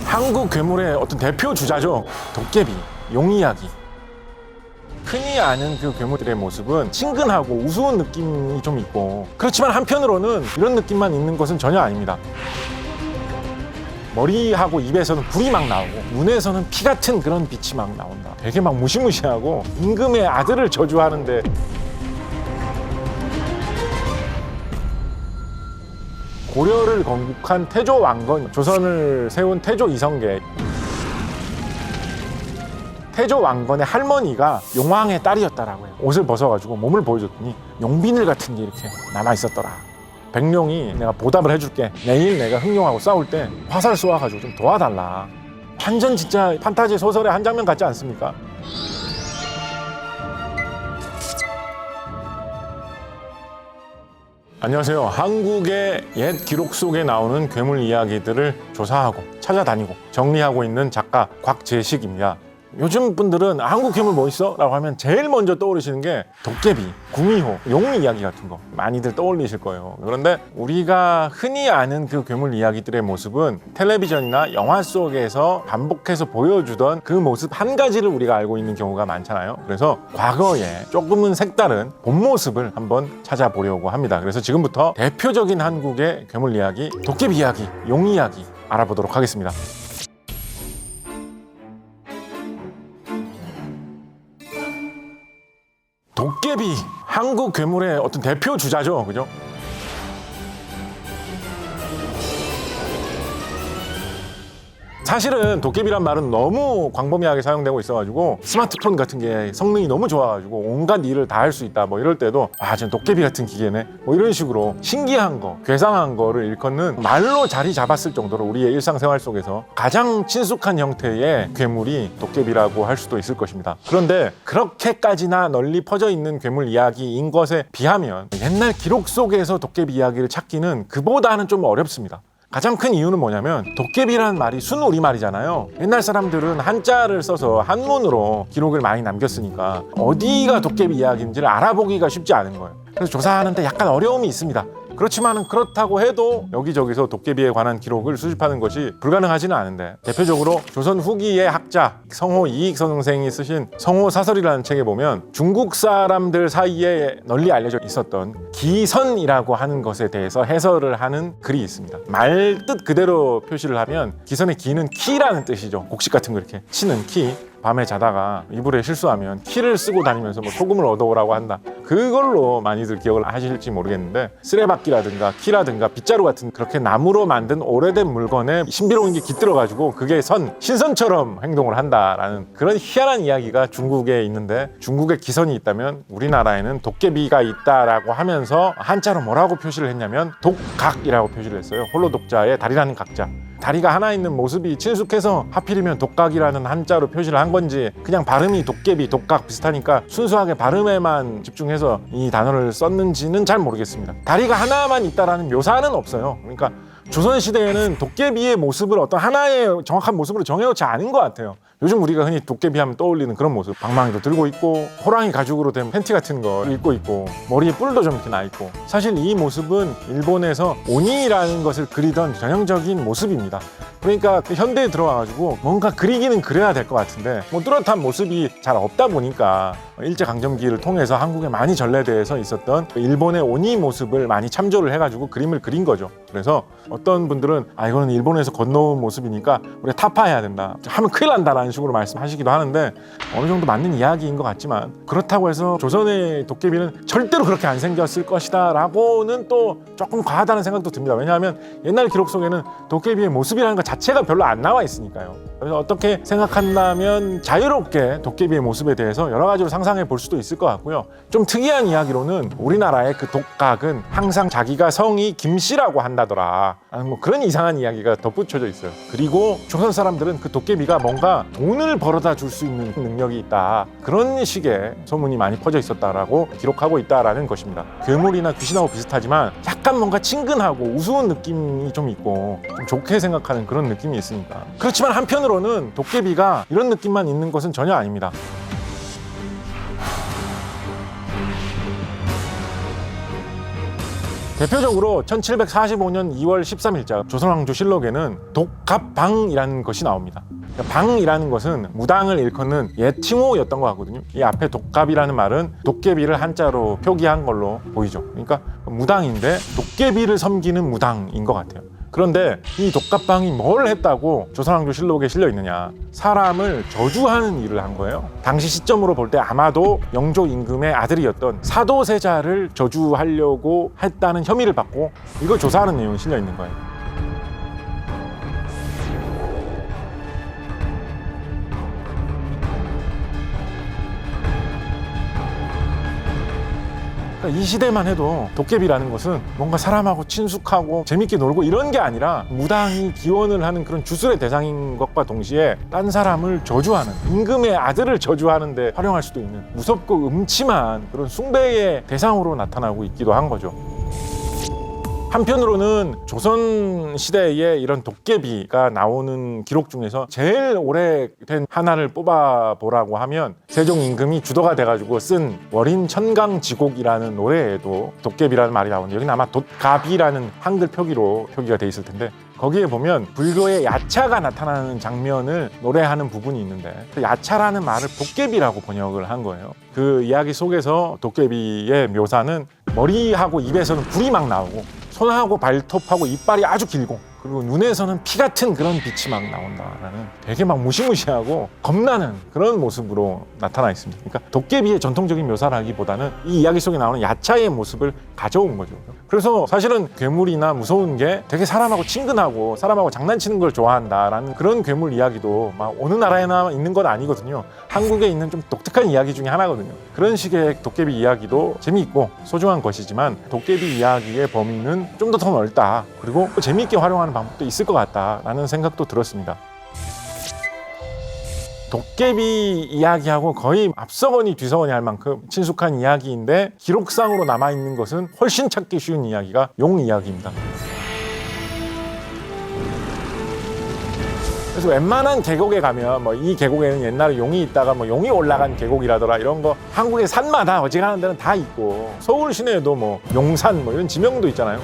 한국 괴물의 어떤 대표 주자죠. 도깨비, 용이야기. 흔히 아는 그 괴물들의 모습은 친근하고 우스운 느낌이 좀 있고, 그렇지만 한편으로는 이런 느낌만 있는 것은 전혀 아닙니다. 머리하고 입에서는 불이 막 나오고 눈에서는 피 같은 그런 빛이 막 나온다. 되게 막 무시무시하고 임금의 아들을 저주하는데, 고려를 건국한 태조 왕건, 조선을 세운 태조 이성계, 태조 왕건의 할머니가 용왕의 딸이었다라고 해요. 옷을 벗어가지고 몸을 보여줬더니 용비늘 같은 게 이렇게 남아있었더라. 백룡이 내가 보답을 해줄게, 내일 내가 흥룡하고 싸울 때 화살 쏘아가지고 좀 도와달라. 완전 진짜 판타지 소설의 한 장면 같지 않습니까? 안녕하세요. 한국의 옛 기록 속에 나오는 괴물 이야기들을 조사하고 찾아다니고 정리하고 있는 작가 곽재식입니다. 요즘 분들은 한국 괴물 뭐 있어? 라고 하면 제일 먼저 떠오르시는 게 도깨비, 구미호, 용 이야기 같은 거 많이들 떠올리실 거예요. 그런데 우리가 흔히 아는 그 괴물 이야기들의 모습은 텔레비전이나 영화 속에서 반복해서 보여주던 그 모습 한 가지를 우리가 알고 있는 경우가 많잖아요. 그래서 과거에 조금은 색다른 본 모습을 한번 찾아보려고 합니다. 그래서 지금부터 대표적인 한국의 괴물 이야기, 도깨비 이야기, 용 이야기 알아보도록 하겠습니다. 도깨비, 한국 괴물의 어떤 대표 주자죠, 그죠? 사실은 도깨비란 말은 너무 광범위하게 사용되고 있어가지고 스마트폰 같은 게 성능이 너무 좋아가지고 온갖 일을 다 할 수 있다 뭐 이럴 때도 지금 도깨비 같은 기계네 뭐 이런 식으로 신기한 거, 괴상한 거를 일컫는 말로 자리 잡았을 정도로 우리의 일상생활 속에서 가장 친숙한 형태의 괴물이 도깨비라고 할 수도 있을 것입니다. 그런데 그렇게까지나 널리 퍼져 있는 괴물 이야기인 것에 비하면 옛날 기록 속에서 도깨비 이야기를 찾기는 그보다는 좀 어렵습니다. 가장 큰 이유는 뭐냐면 도깨비라는 말이 순우리말이잖아요. 옛날 사람들은 한자를 써서 한문으로 기록을 많이 남겼으니까 어디가 도깨비 이야기인지를 알아보기가 쉽지 않은 거예요. 그래서 조사하는데 약간 어려움이 있습니다. 그렇지만 그렇다고 해도 여기저기서 도깨비에 관한 기록을 수집하는 것이 불가능하지는 않은데, 대표적으로 조선 후기의 학자 성호 이익선생이 쓰신 성호사설이라는 책에 보면 중국 사람들 사이에 널리 알려져 있었던 기선이라고 하는 것에 대해서 해설을 하는 글이 있습니다. 말 뜻 그대로 표시를 하면 기선의 기는 키라는 뜻이죠. 곡식 같은 거 이렇게 치는 키. 밤에 자다가 이불에 실수하면 키를 쓰고 다니면서 뭐 소금을 얻어오라고 한다. 그걸로 많이들 기억을 하실지 모르겠는데, 쓰레받기라든가 키라든가 빗자루 같은 그렇게 나무로 만든 오래된 물건에 신비로운 게 깃들어가지고 그게 신선처럼 행동을 한다라는 그런 희한한 이야기가 중국에 있는데, 중국에 기선이 있다면 우리나라에는 도깨비가 있다라고 하면서 한자로 뭐라고 표시를 했냐면 독각이라고 표시를 했어요. 홀로 독자에 다리라는 각자. 다리가 하나 있는 모습이 친숙해서 하필이면 독각이라는 한자로 표시를 한 건지, 그냥 발음이 도깨비, 독각 비슷하니까 순수하게 발음에만 집중해서 이 단어를 썼는지는 잘 모르겠습니다. 다리가 하나만 있다라는 묘사는 없어요. 그러니까 조선시대에는 도깨비의 모습을 어떤 하나의 정확한 모습으로 정해놓지 않은 것 같아요. 요즘 우리가 흔히 도깨비 하면 떠올리는 그런 모습, 방망이도 들고 있고 호랑이 가죽으로 된 팬티 같은 거 입고 있고 머리에 뿔도 좀 이렇게 나 있고, 사실 이 모습은 일본에서 오니라는 것을 그리던 전형적인 모습입니다. 그러니까 현대에 들어와가지고 뭔가 그리기는 그려야 될 것 같은데 뭐 뚜렷한 모습이 잘 없다 보니까 일제강점기를 통해서 한국에 많이 전래돼서 있었던 일본의 오니 모습을 많이 참조를 해가지고 그림을 그린 거죠. 그래서 어떤 분들은 이거는 일본에서 건너온 모습이니까 우리가 타파해야 된다, 하면 큰일 난다라는 식으로 말씀하시기도 하는데, 어느 정도 맞는 이야기인 것 같지만, 그렇다고 해서 조선의 도깨비는 절대로 그렇게 안 생겼을 것이다 라고는 또 조금 과하다는 생각도 듭니다. 왜냐하면 옛날 기록 속에는 도깨비의 모습이라는 것 자체가 별로 안 나와 있으니까요. 그래서 어떻게 생각한다면 자유롭게 도깨비의 모습에 대해서 여러 가지로 상상해 볼 수도 있을 것 같고요. 좀 특이한 이야기로는 우리나라의 그 독각은 항상 자기가 성이 김씨라고 한다더라, 뭐 그런 이상한 이야기가 덧붙여져 있어요. 그리고 조선 사람들은 그 도깨비가 뭔가 돈을 벌어다 줄 수 있는 능력이 있다, 그런 식의 소문이 많이 퍼져 있었다라고 기록하고 있다라는 것입니다. 괴물이나 귀신하고 비슷하지만 약간 뭔가 친근하고 우스운 느낌이 좀 있고 좀 좋게 생각하는 그런 느낌이 있으니까. 그렇지만 한편으로는 도깨비가 이런 느낌만 있는 것은 전혀 아닙니다. 대표적으로 1745년 2월 13일자 조선왕조실록에는 독갑방이라는 것이 나옵니다. 방이라는 것은 무당을 일컫는 옛 칭호였던 것 같거든요. 이 앞에 독갑이라는 말은 도깨비를 한자로 표기한 걸로 보이죠. 그러니까 무당인데 도깨비를 섬기는 무당인 것 같아요. 그런데 이 독갑방이 뭘 했다고 조선왕조실록에 실려 있느냐, 사람을 저주하는 일을 한 거예요. 당시 시점으로 볼 때 아마도 영조 임금의 아들이었던 사도세자를 저주하려고 했다는 혐의를 받고 이걸 조사하는 내용이 실려 있는 거예요. 이 시대만 해도 도깨비라는 것은 뭔가 사람하고 친숙하고 재밌게 놀고 이런 게 아니라 무당이 기원을 하는 그런 주술의 대상인 것과 동시에 딴 사람을 저주하는, 임금의 아들을 저주하는 데 활용할 수도 있는 무섭고 음침한 그런 숭배의 대상으로 나타나고 있기도 한 거죠. 한편으로는 조선 시대에 이런 도깨비가 나오는 기록 중에서 제일 오래된 하나를 뽑아보라고 하면 세종 임금이 주도가 돼가지고 쓴 월인 천강지곡이라는 노래에도 도깨비라는 말이 나오는데, 여기는 아마 돛갑이라는 한글 표기로 표기가 돼 있을 텐데, 거기에 보면 불교의 야차가 나타나는 장면을 노래하는 부분이 있는데, 그 야차라는 말을 도깨비라고 번역을 한 거예요. 그 이야기 속에서 도깨비의 묘사는 머리하고 입에서는 불이 막 나오고 손하고 발톱하고 이빨이 아주 길고, 그리고 눈에서는 피 같은 그런 빛이 막 나온다라는, 되게 막 무시무시하고 겁나는 그런 모습으로 나타나 있습니다. 그러니까 도깨비의 전통적인 묘사라기보다는 이 이야기 속에 나오는 야차의 모습을 가져온 거죠. 그래서 사실은 괴물이나 무서운 게 되게 사람하고 친근하고 사람하고 장난치는 걸 좋아한다라는 그런 괴물 이야기도 막 어느 나라에나 있는 건 아니거든요. 한국에 있는 좀 독특한 이야기 중에 하나거든요. 그런 식의 도깨비 이야기도 재미있고 소중한 것이지만, 도깨비 이야기의 범위는 좀 더 넓다, 그리고 재미있게 활용하는 방법도 있을 것 같다라는 생각도 들었습니다. 도깨비 이야기하고 거의 앞서거니 뒤서거니 할 만큼 친숙한 이야기인데, 기록상으로 남아있는 것은 훨씬 찾기 쉬운 이야기가 용 이야기입니다. 그래서 웬만한 계곡에 가면 뭐 이 계곡에는 옛날에 용이 있다가 뭐 용이 올라간 계곡이라더라, 이런 거 한국의 산마다 어지간한 데는 다 있고, 서울 시내에도 뭐 용산 뭐 이런 지명도 있잖아요.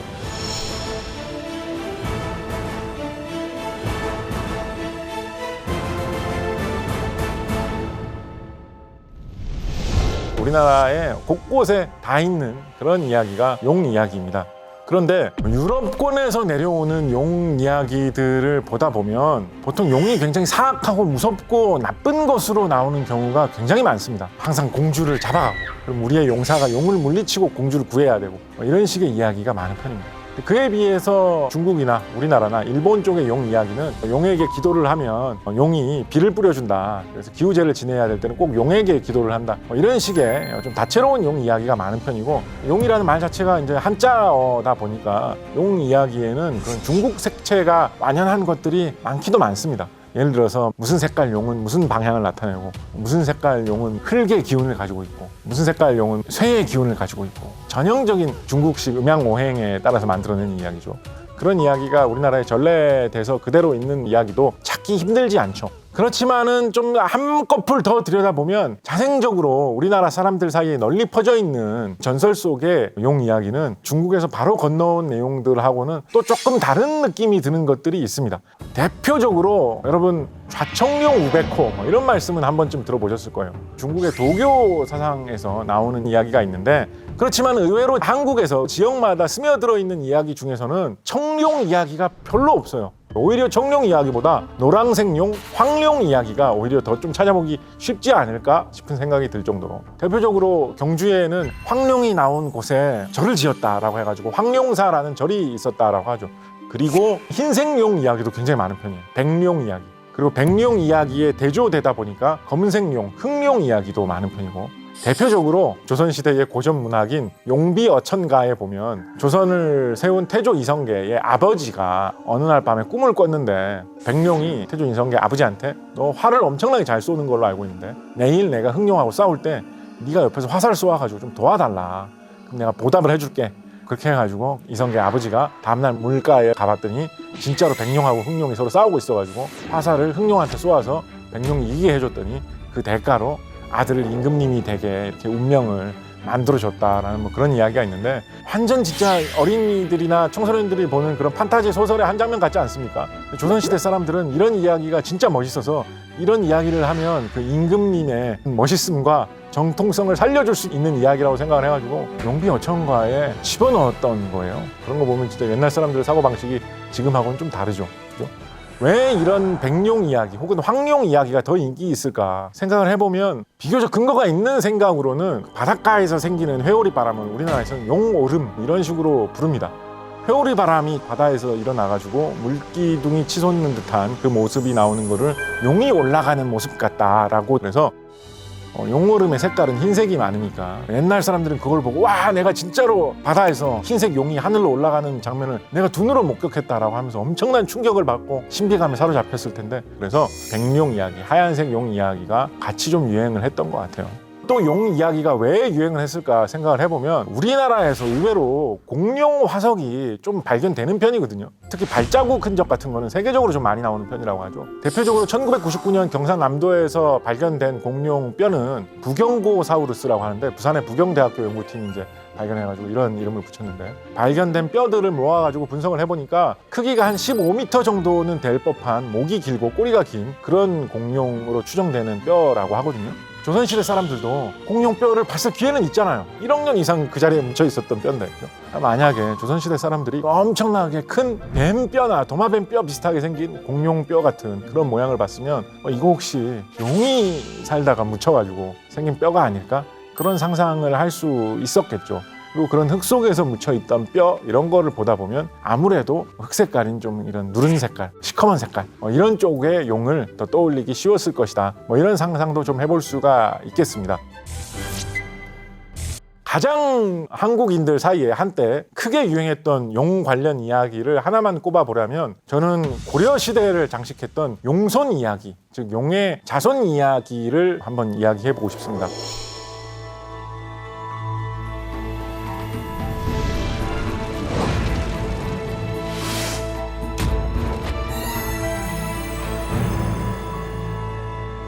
우리나라에 곳곳에 다 있는 그런 이야기가 용 이야기입니다. 그런데 유럽권에서 내려오는 용 이야기들을 보다 보면 보통 용이 굉장히 사악하고 무섭고 나쁜 것으로 나오는 경우가 굉장히 많습니다. 항상 공주를 잡아가고, 그럼 우리의 용사가 용을 물리치고 공주를 구해야 되고, 이런 식의 이야기가 많은 편입니다. 그에 비해서 중국이나 우리나라나 일본 쪽의 용 이야기는 용에게 기도를 하면 용이 비를 뿌려준다, 그래서 기우제를 지내야 될 때는 꼭 용에게 기도를 한다, 이런 식의 좀 다채로운 용 이야기가 많은 편이고, 용이라는 말 자체가 이제 한자어다 보니까 용 이야기에는 그런 중국 색채가 만연한 것들이 많기도 많습니다. 예를 들어서 무슨 색깔 용은 무슨 방향을 나타내고, 무슨 색깔 용은 흙의 기운을 가지고 있고, 무슨 색깔 용은 쇠의 기운을 가지고 있고, 전형적인 중국식 음양오행에 따라서 만들어낸 이야기죠. 그런 이야기가 우리나라에 전래돼서 그대로 있는 이야기도 찾기 힘들지 않죠. 그렇지만은 좀 한꺼풀 더 들여다보면 자생적으로 우리나라 사람들 사이에 널리 퍼져 있는 전설 속의 용 이야기는 중국에서 바로 건너온 내용들하고는 또 조금 다른 느낌이 드는 것들이 있습니다. 대표적으로 여러분 좌청룡 우백호 이런 말씀은 한 번쯤 들어보셨을 거예요. 중국의 도교 사상에서 나오는 이야기가 있는데, 그렇지만 의외로 한국에서 지역마다 스며들어 있는 이야기 중에서는 청룡 이야기가 별로 없어요. 오히려 청룡 이야기보다 노란색 용, 황룡 이야기가 오히려 더 좀 찾아보기 쉽지 않을까 싶은 생각이 들 정도로, 대표적으로 경주에는 황룡이 나온 곳에 절을 지었다라고 해가지고 황룡사라는 절이 있었다라고 하죠. 그리고 흰색 용 이야기도 굉장히 많은 편이에요. 백룡 이야기, 그리고 백룡 이야기에 대조되다 보니까 검은색 용, 흑룡 이야기도 많은 편이고, 대표적으로 조선시대의 고전 문학인 용비어천가에 보면 조선을 세운 태조 이성계의 아버지가 어느 날 밤에 꿈을 꿨는데, 백룡이 태조 이성계 아버지한테 너 활을 엄청나게 잘 쏘는 걸로 알고 있는데 내일 내가 흑룡하고 싸울 때 네가 옆에서 화살 쏘아가지고 좀 도와달라, 그럼 내가 보답을 해줄게. 그렇게 해가지고 이성계 아버지가 다음날 물가에 가봤더니 진짜로 백룡하고 흑룡이 서로 싸우고 있어가지고 화살을 흑룡한테 쏘아서 백룡이 이기게 해줬더니 그 대가로 아들을 임금님이 되게 이렇게 운명을 만들어줬다라는 뭐 그런 이야기가 있는데, 완전 진짜 어린이들이나 청소년들이 보는 그런 판타지 소설의 한 장면 같지 않습니까? 조선시대 사람들은 이런 이야기가 진짜 멋있어서 이런 이야기를 하면 그 임금님의 멋있음과 정통성을 살려줄 수 있는 이야기라고 생각을 해가지고 용비어천가에 집어넣었던 거예요. 그런 거 보면 진짜 옛날 사람들의 사고방식이 지금하고는 좀 다르죠. 그죠? 왜 이런 백룡 이야기 혹은 황룡 이야기가 더 인기 있을까 생각을 해보면, 비교적 근거가 있는 생각으로는 바닷가에서 생기는 회오리 바람은 우리나라에서는 용오름 이런 식으로 부릅니다. 회오리 바람이 바다에서 일어나가지고 물기둥이 치솟는 듯한 그 모습이 나오는 거를 용이 올라가는 모습 같다라고, 그래서 용오름의 색깔은 흰색이 많으니까 옛날 사람들은 그걸 보고 와, 내가 진짜로 바다에서 흰색 용이 하늘로 올라가는 장면을 내가 두 눈으로 목격했다라고 하면서 엄청난 충격을 받고 신비감에 사로잡혔을 텐데, 그래서 백룡 이야기, 하얀색 용 이야기가 같이 좀 유행을 했던 것 같아요. 또 용 이야기가 왜 유행을 했을까 생각을 해보면 우리나라에서 의외로 공룡 화석이 좀 발견되는 편이거든요. 특히 발자국 흔적 같은 거는 세계적으로 좀 많이 나오는 편이라고 하죠. 대표적으로 1999년 경상남도에서 발견된 공룡 뼈는 부경고사우루스라고 하는데 부산의 부경대학교 연구팀이 이제 발견해가지고 이런 이름을 붙였는데, 발견된 뼈들을 모아가지고 분석을 해보니까 크기가 한 15m 정도는 될 법한 목이 길고 꼬리가 긴 그런 공룡으로 추정되는 뼈라고 하거든요. 조선시대 사람들도 공룡 뼈를 봤을 기회는 있잖아요. 1억 년 이상 그 자리에 묻혀 있었던 뼈인데, 만약에 조선시대 사람들이 엄청나게 큰 뱀뼈나 도마뱀 뼈 비슷하게 생긴 공룡 뼈 같은 그런 모양을 봤으면 이거 혹시 용이 살다가 묻혀가지고 생긴 뼈가 아닐까? 그런 상상을 할 수 있었겠죠. 그리고 그런 흙 속에서 묻혀있던 뼈 이런 거를 보다 보면 아무래도 흙 색깔인 좀 이런 누른 색깔, 시커먼 색깔 이런 쪽의 용을 더 떠올리기 쉬웠을 것이다. 이런 상상도 좀 해볼 수가 있겠습니다. 가장 한국인들 사이에 한때 크게 유행했던 용 관련 이야기를 하나만 꼽아보려면 저는 고려시대를 장식했던 용손 이야기, 즉 용의 자손 이야기를 한번 이야기해보고 싶습니다.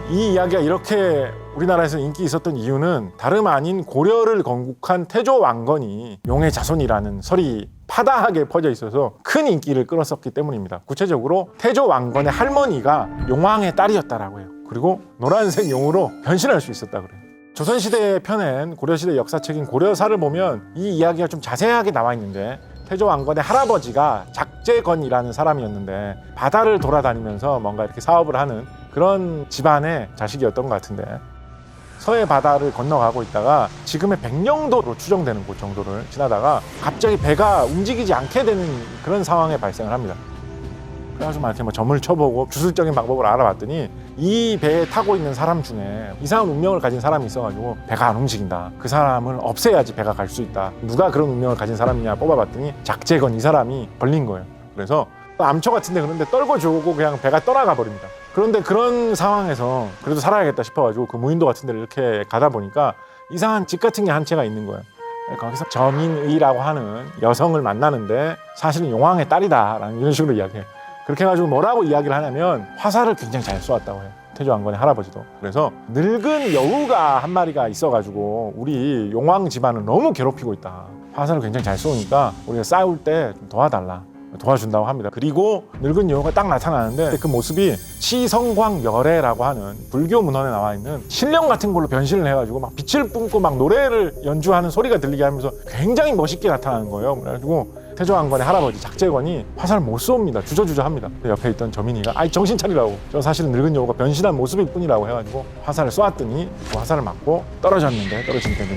이 이야기가 이렇게 우리나라에서 인기 있었던 이유는 다름 아닌 고려를 건국한 태조 왕건이 용의 자손이라는 설이 파다하게 퍼져 있어서 큰 인기를 끌었었기 때문입니다. 구체적으로 태조 왕건의 할머니가 용왕의 딸이었다라고 해요. 그리고 노란색 용으로 변신할 수 있었다 그래요. 조선시대에 펴낸 고려시대 역사책인 고려사를 보면 이 이야기가 좀 자세하게 나와 있는데, 태조 왕건의 할아버지가 작재건이라는 사람이었는데 바다를 돌아다니면서 뭔가 이렇게 사업을 하는 그런 집안의 자식이었던 것 같은데, 서해 바다를 건너가고 있다가 지금의 백령도로 추정되는 곳 정도를 지나다가 갑자기 배가 움직이지 않게 되는 그런 상황에 발생을 합니다. 그래서 막 이렇게 점을 쳐보고 주술적인 방법을 알아봤더니 이 배에 타고 있는 사람 중에 이상한 운명을 가진 사람이 있어가지고 배가 안 움직인다. 그 사람을 없애야지 배가 갈 수 있다. 누가 그런 운명을 가진 사람이냐 뽑아봤더니 작재건 이 사람이 걸린 거예요. 그래서 암초 같은데 그런데 떨궈 주고 그냥 배가 떠나가 버립니다. 그런데 그런 상황에서 그래도 살아야겠다 싶어가지고 그 무인도 같은 데를 이렇게 가다 보니까 이상한 집 같은 게 한 채가 있는 거예요. 거기서 저민의라고 하는 여성을 만나는데 사실은 용왕의 딸이다라는 이런 식으로 이야기해요. 그렇게 해가지고 뭐라고 이야기를 하냐면 화살을 굉장히 잘 쏘았다고 해요. 태조 왕건의 할아버지도. 그래서 늙은 여우가 한 마리가 있어가지고 우리 용왕 집안을 너무 괴롭히고 있다. 화살을 굉장히 잘 쏘니까 우리가 싸울 때 좀 도와달라. 도와준다고 합니다. 그리고 늙은 여우가 딱 나타나는데 그 모습이 치성광열애라고 하는 불교 문헌에 나와 있는 신령 같은 걸로 변신을 해가지고 막 빛을 뿜고 막 노래를 연주하는 소리가 들리게 하면서 굉장히 멋있게 나타나는 거예요. 그래가지고 태조 왕건의 할아버지 작재건이 화살을 못 쏩니다. 주저주저 합니다. 옆에 있던 저민이가 아이 정신 차리라고, 저 사실은 늙은 여우가 변신한 모습일 뿐이라고 해가지고 화살을 쏘았더니 그 화살을 맞고 떨어지니까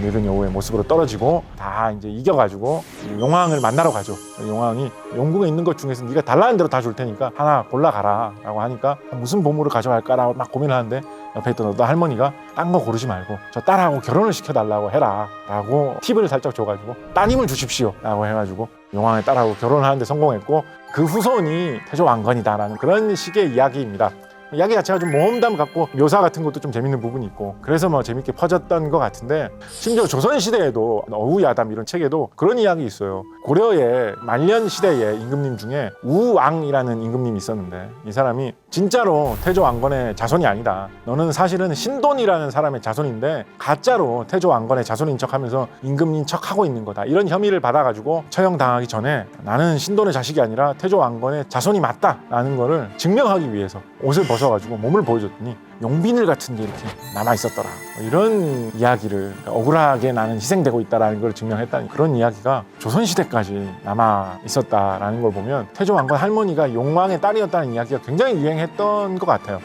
늙은 여우의 모습으로 떨어지고 다 이제 이겨가지고 용왕을 만나러 가죠. 용왕이 용궁에 있는 것 중에서 네가 달라는 대로 다 줄 테니까 하나 골라가라 라고 하니까 무슨 보물을 가져갈까라고 막 고민을 하는데 옆에 있던 어떤 할머니가 딴 거 고르지 말고 저 딸하고 결혼을 시켜달라고 해라 라고 팁을 살짝 줘가지고 따님을 주십시오 라고 해가지고 용왕의 딸하고 결혼하는데 성공했고 그 후손이 태조 왕건이다라는 그런 식의 이야기입니다. 이야기 자체가 좀 모험담 같고 묘사 같은 것도 좀 재밌는 부분이 있고 그래서 뭐 재밌게 퍼졌던 것 같은데, 심지어 조선시대에도 어우야담 이런 책에도 그런 이야기 있어요. 고려의 말년 시대의 임금님 중에 우왕이라는 임금님이 있었는데 이 사람이 진짜로 태조 왕건의 자손이 아니다. 너는 사실은 신돈이라는 사람의 자손인데 가짜로 태조 왕건의 자손인 척하면서 임금님 척하고 있는 거다. 이런 혐의를 받아가지고 처형당하기 전에 나는 신돈의 자식이 아니라 태조 왕건의 자손이 맞다라는 거를 증명하기 위해서 옷을 벗어가지고 몸을 보여줬더니 용비늘 같은 게 이렇게 남아있었더라. 이런 이야기를, 억울하게 나는 희생되고 있다는 걸 증명했다는 그런 이야기가 조선시대까지 남아있었다는 걸 보면 태조 왕건 할머니가 용왕의 딸이었다는 이야기가 굉장히 유행했던 것 같아요.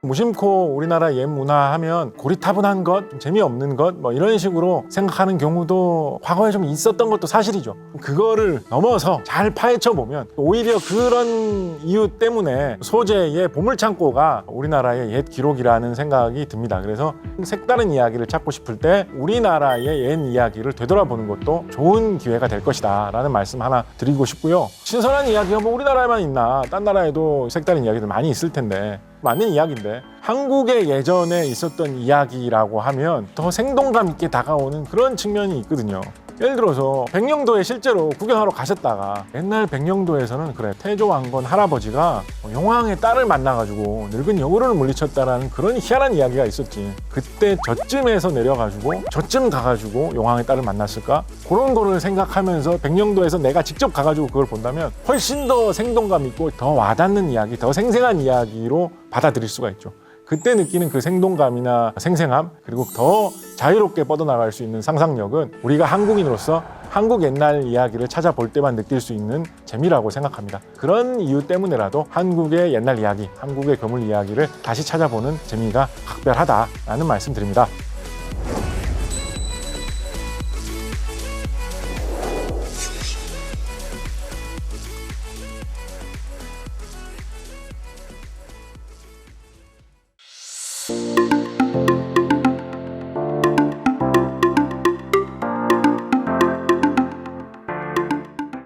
무심코 우리나라 옛 문화 하면 고리타분한 것, 좀 재미없는 것 뭐 이런 식으로 생각하는 경우도 과거에 좀 있었던 것도 사실이죠. 그거를 넘어서 잘 파헤쳐 보면 오히려 그런 이유 때문에 소재의 보물창고가 우리나라의 옛 기록이라는 생각이 듭니다. 그래서 색다른 이야기를 찾고 싶을 때 우리나라의 옛 이야기를 되돌아보는 것도 좋은 기회가 될 것이다 라는 말씀 하나 드리고 싶고요. 신선한 이야기가 뭐 우리나라에만 있나, 딴 나라에도 색다른 이야기들 많이 있을 텐데 맞는 이야기인데 한국의 예전에 있었던 이야기라고 하면 더 생동감 있게 다가오는 그런 측면이 있거든요. 예를 들어서 백령도에 실제로 구경하러 가셨다가 옛날 백령도에서는 그래 태조왕건 할아버지가 용왕의 딸을 만나가지고 늙은 여우를 물리쳤다라는 그런 희한한 이야기가 있었지. 그때 저쯤에서 내려가지고 저쯤 가가지고 용왕의 딸을 만났을까? 그런 거를 생각하면서 백령도에서 내가 직접 가가지고 그걸 본다면 훨씬 더 생동감 있고 더 와닿는 이야기, 더 생생한 이야기로 받아들일 수가 있죠. 그때 느끼는 그 생동감이나 생생함, 그리고 더 자유롭게 뻗어나갈 수 있는 상상력은 우리가 한국인으로서 한국 옛날 이야기를 찾아볼 때만 느낄 수 있는 재미라고 생각합니다. 그런 이유 때문에라도 한국의 옛날 이야기, 한국의 거물 이야기를 다시 찾아보는 재미가 각별하다라는 말씀 드립니다.